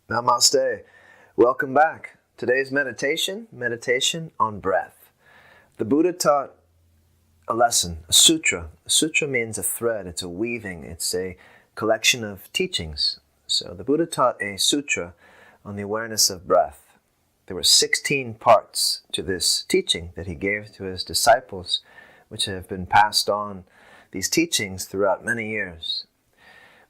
Namaste. Welcome back. Today's meditation on breath. The Buddha taught a lesson, a sutra. A sutra means a thread, it's a weaving, it's a collection of teachings. So the Buddha taught a sutra on the awareness of breath. There were 16 parts to this teaching that he gave to his disciples, which have been passed on, these teachings, throughout many years.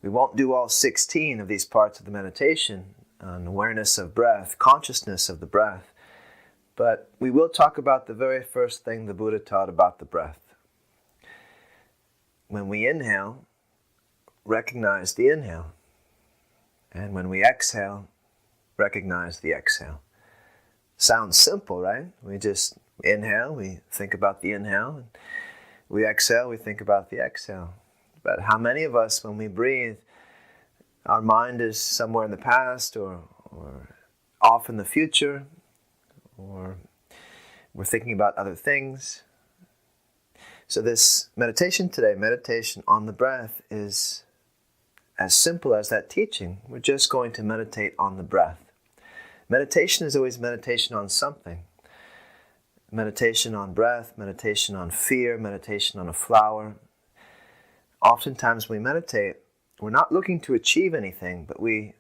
We won't do all 16 of these parts of the meditation on awareness of breath, consciousness of the breath, but we will talk about the very first thing the Buddha taught about the breath. When we inhale, recognize the inhale, and when we exhale, recognize the exhale. Sounds simple, right? We just inhale, we think about the inhale, and we exhale, we think about the exhale. But how many of us, when we breathe, our mind is somewhere in the past or off in the future, or we're thinking about other things? So this meditation today, meditation on the breath, is as simple as that teaching. We're just going to meditate on the breath. Meditation is always meditation on something. Meditation on breath, meditation on fear, meditation on a flower. Oftentimes we meditate, we're not looking to achieve anything, but we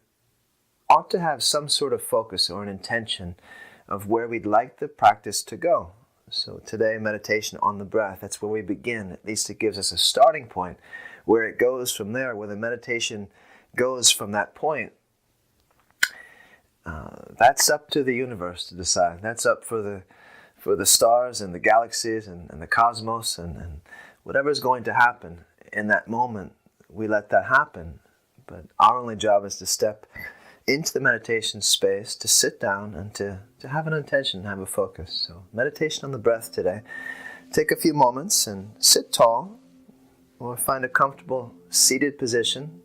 ought to have some sort of focus or an intention of where we'd like the practice to go. So today, meditation on the breath, that's where we begin. At least it gives us a starting point. Where it goes from there, where the meditation goes from that point, that's up to the universe to decide. That's up for the stars and the galaxies and the cosmos and whatever's going to happen in that moment. We let that happen. But our only job is to step into the meditation space, to sit down and to have an intention, have a focus. So meditation on the breath today. Take a few moments and sit tall, or find a comfortable seated position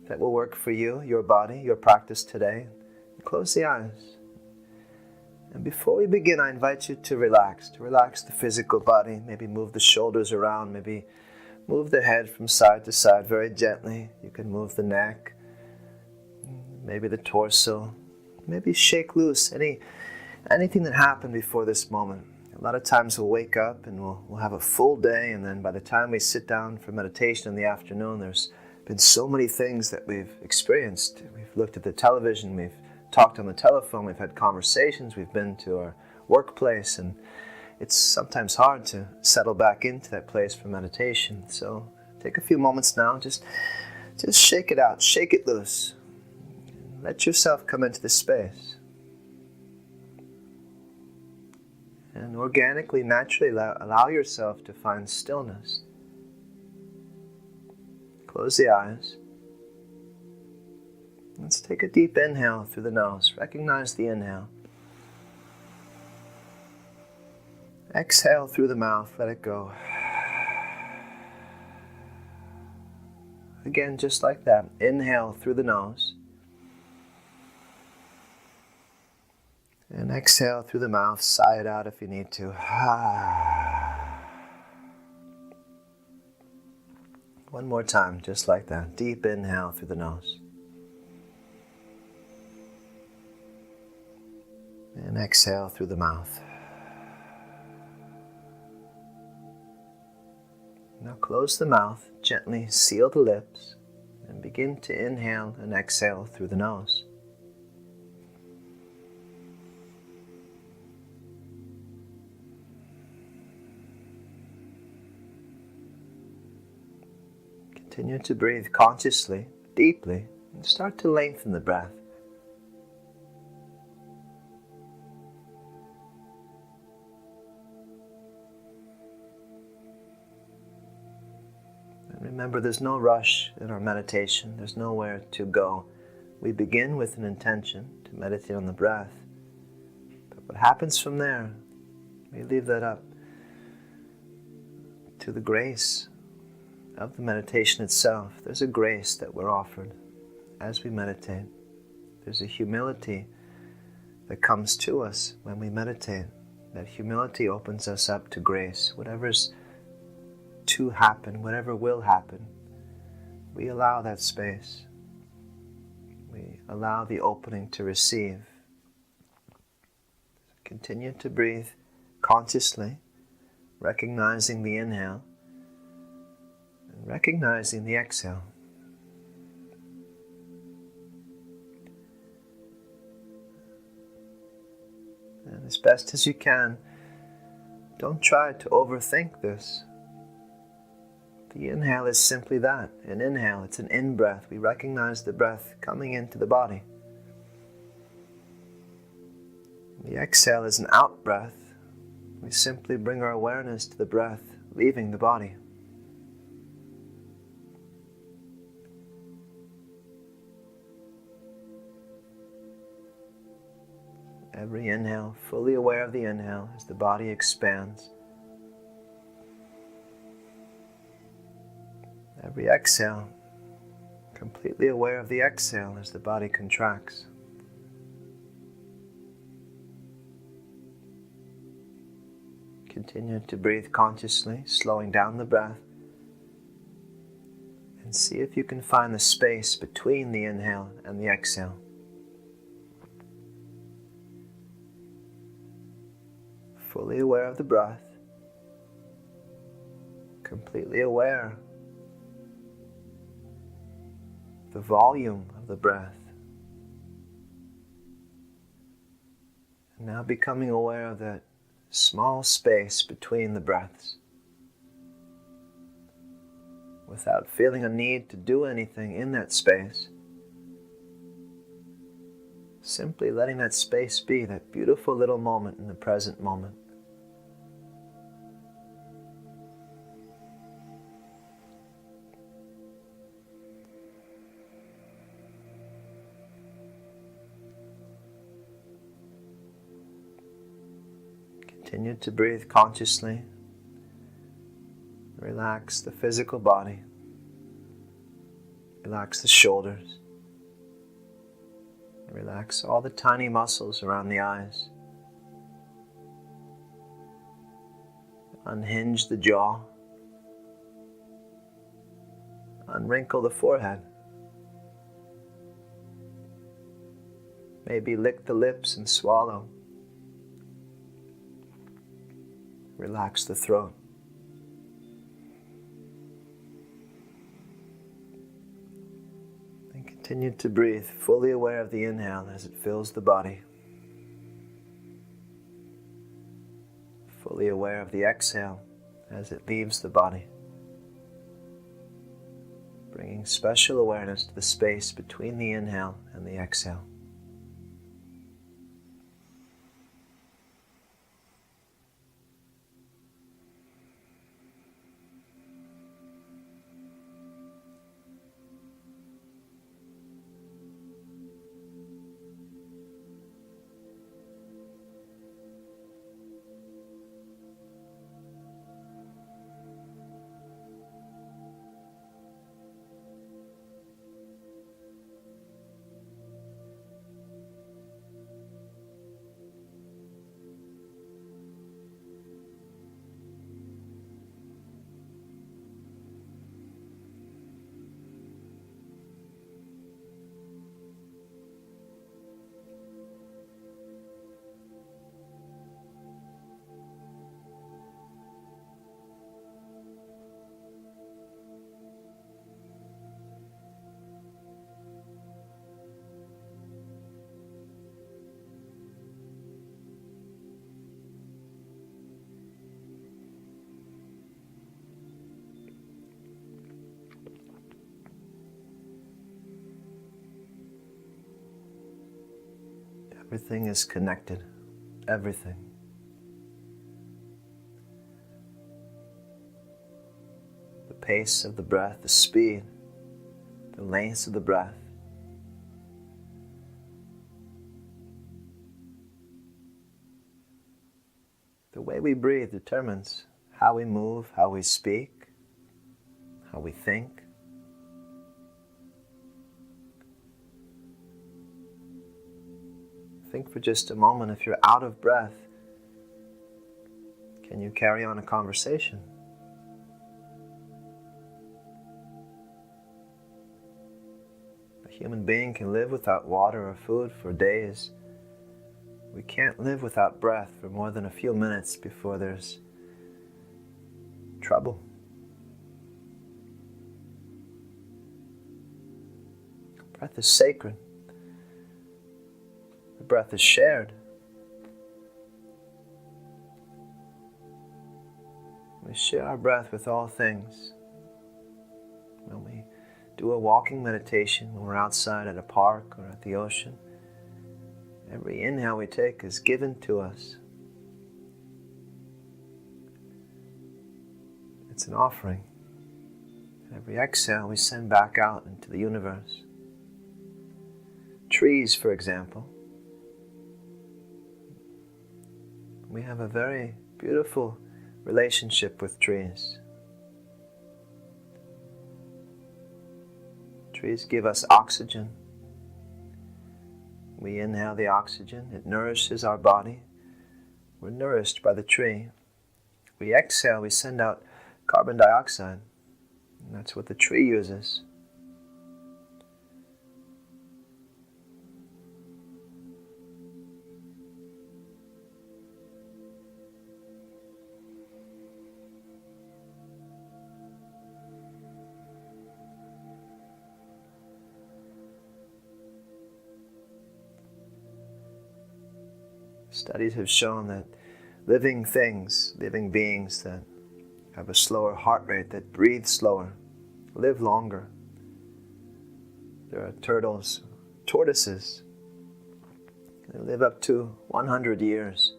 that will work for you, your body, your practice today. Close the eyes. And before we begin, I invite you to relax the physical body. Maybe move the shoulders around, maybe move the head from side to side very gently. You can move the neck, maybe the torso, maybe shake loose anything that happened before this moment. A lot of times we'll wake up and we'll have a full day, and then by the time we sit down for meditation in the afternoon, there's been so many things that we've experienced. We've looked at the television, we've talked on the telephone, we've had conversations, we've been to our workplace, and it's sometimes hard to settle back into that place for meditation. So take a few moments now, just shake it out, shake it loose. Let yourself come into this space. And organically, naturally allow yourself to find stillness. Close the eyes. Let's take a deep inhale through the nose. Recognize the inhale. Exhale through the mouth. Let it go. Again, just like that. Inhale through the nose. And exhale through the mouth. Sigh it out if you need to. One more time, just like that. Deep inhale through the nose. And exhale through the mouth. Now close the mouth, gently seal the lips, and begin to inhale and exhale through the nose. Continue to breathe consciously, deeply, and start to lengthen the breath. Remember, there's no rush in our meditation. There's nowhere to go. We begin with an intention to meditate on the breath. But what happens from there, we leave that up to the grace of the meditation itself. There's a grace that we're offered as we meditate. There's a humility that comes to us when we meditate. That humility opens us up to grace. Whatever's to happen, whatever will happen, we allow that space. we allow the opening to receive. Continue to breathe consciously, recognizing the inhale and recognizing the exhale. And as best as you can, don't try to overthink this. The inhale is simply that, an inhale. It's an in-breath. We recognize the breath coming into the body. The exhale is an out-breath. We simply bring our awareness to the breath leaving the body. Every inhale, fully aware of the inhale as the body expands. Every exhale, completely aware of the exhale as the body contracts. Continue to breathe consciously, slowing down the breath, and see if you can find the space between the inhale and the exhale. Fully aware of the breath, completely aware of the volume of the breath, and now becoming aware of that small space between the breaths, without feeling a need to do anything in that space. Simply letting that space be that beautiful little moment in the present moment. Continue to breathe consciously. Relax the physical body. Relax the shoulders. Relax all the tiny muscles around the eyes. Unhinge the jaw. Unwrinkle the forehead. Maybe lick the lips and swallow. Relax the throat. And continue to breathe, fully aware of the inhale as it fills the body. Fully aware of the exhale as it leaves the body. Bringing special awareness to the space between the inhale and the exhale. Everything is connected. Everything. The pace of the breath, the speed, the length of the breath. The way we breathe determines how we move, how we speak, how we think. Think for just a moment, if you're out of breath, can you carry on a conversation? A A human being can live without water or food for days. We can't live without breath for more than a few minutes before there's trouble. Breath is sacred. The breath is shared. We share our breath with all things. When we do a walking meditation, when we're outside at a park or at the ocean, every inhale we take is given to us. It's an offering. And every exhale we send back out into the universe. Trees, for example. We have a very beautiful relationship with trees. Trees give us oxygen. We inhale the oxygen. It nourishes our body. We're nourished by the tree. We exhale, we send out carbon dioxide. And that's what the tree uses. Studies have shown that living things, living beings that have a slower heart rate, that breathe slower, live longer. There are tortoises. They live up to 100 years.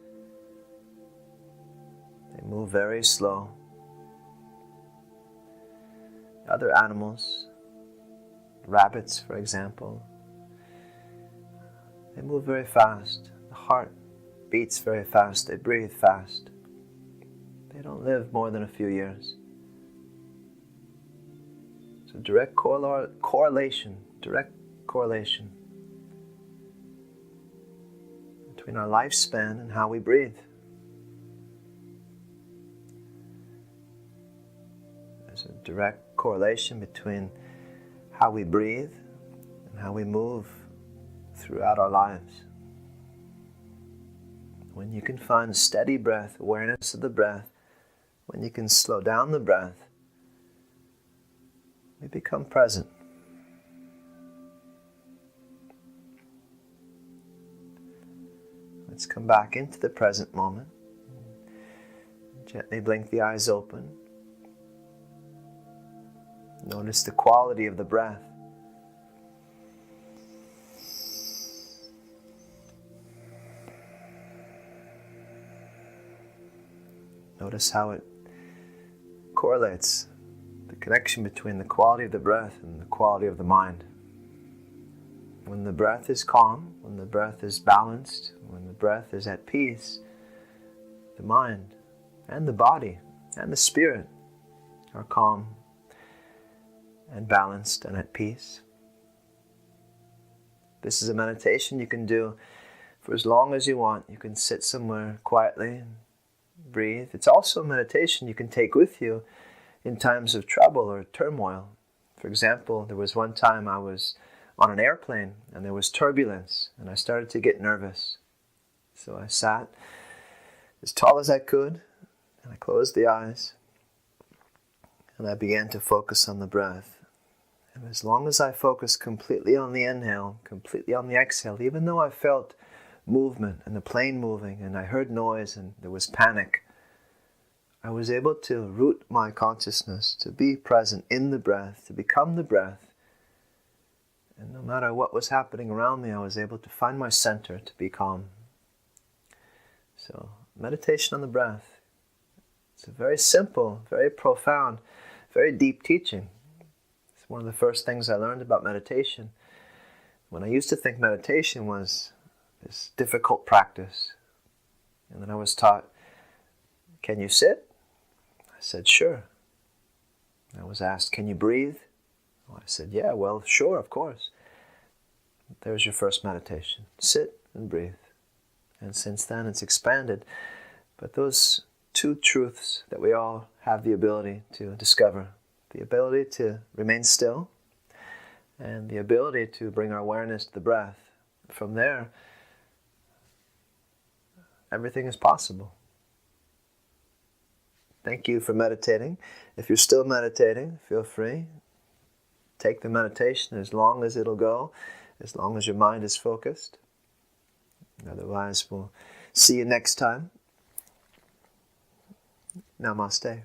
They move very slow. Other animals, rabbits for example, they move very fast. The heart beats very fast, they breathe fast. They don't live more than a few years. So direct correlation between our lifespan and how we breathe. There's a direct correlation between how we breathe and how we move throughout our lives. When you can find steady breath, awareness of the breath, when you can slow down the breath, we become present. Let's come back into the present moment. Gently blink the eyes open. Notice the quality of the breath. Notice how it correlates, the connection between the quality of the breath and the quality of the mind. When the breath is calm, when the breath is balanced, when the breath is at peace, the mind and the body and the spirit are calm and balanced and at peace. This is a meditation you can do for as long as you want. You can sit somewhere quietly and breathe. It's also a meditation you can take with you in times of trouble or turmoil. For example, there was one time I was on an airplane and there was turbulence and I started to get nervous. So I sat as tall as I could and I closed the eyes and I began to focus on the breath. And as long as I focused completely on the inhale, completely on the exhale, even though I felt movement and the plane moving and I heard noise and there was panic, I was able to root my consciousness to be present in the breath, to become the breath. And no matter what was happening around me, I was able to find my center, to be calm. So meditation on the breath. It's a very simple, very profound, very deep teaching. It's one of the first things I learned about meditation. When I used to think meditation was this difficult practice. And then I was taught, can you sit? I said, sure. I was asked, can you breathe? I said, yeah, well, sure, of course. There's your first meditation. Sit and breathe. And since then it's expanded. But those two truths that we all have the ability to discover, the ability to remain still and the ability to bring our awareness to the breath. From there, everything is possible. Thank you for meditating. If you're still meditating, feel free. Take the meditation as long as it'll go, as long as your mind is focused. Otherwise, we'll see you next time. Namaste.